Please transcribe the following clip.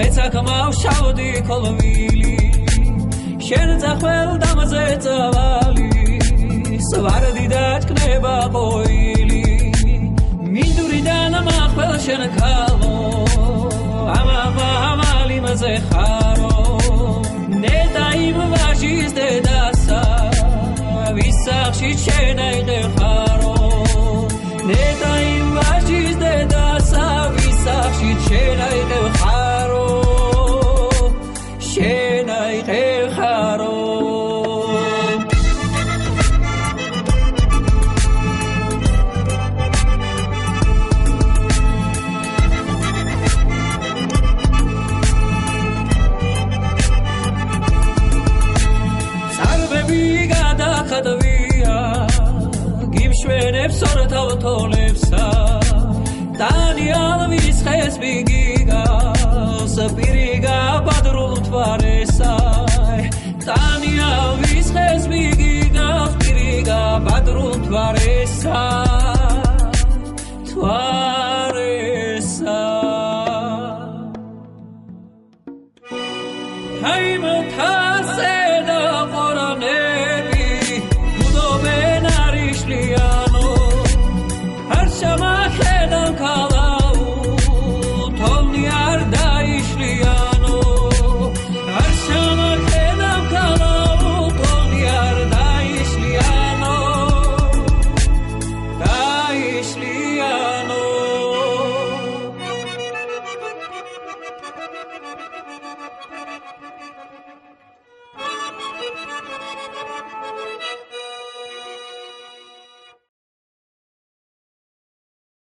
მეცაკმავ შავდი კოლვილი შენ წახვალ დამზე წავალი სვარდი დაჭკნება ყოილი მინდურიდან მახვალ შენ ქალო ამალი მზე ხარო ნეტაიმ ვაჟის დედასა ვისახში შენაიდე ხარო ნეტაიმ ვაჟის დედასა ვისახში შენაიდე ხარო შენაიდე ხარო Sortautolepsa Daniel visches bigigas Piriga badrul tvaresa Daniel visches bigigas Piriga badrul tvaresa Tvaresa Haimotase da qoranebi Mudoben arishliano Şamakedam kalau Tonyar da işliyano Her şamakedam kalau Tonyar da işliyano Da işliyano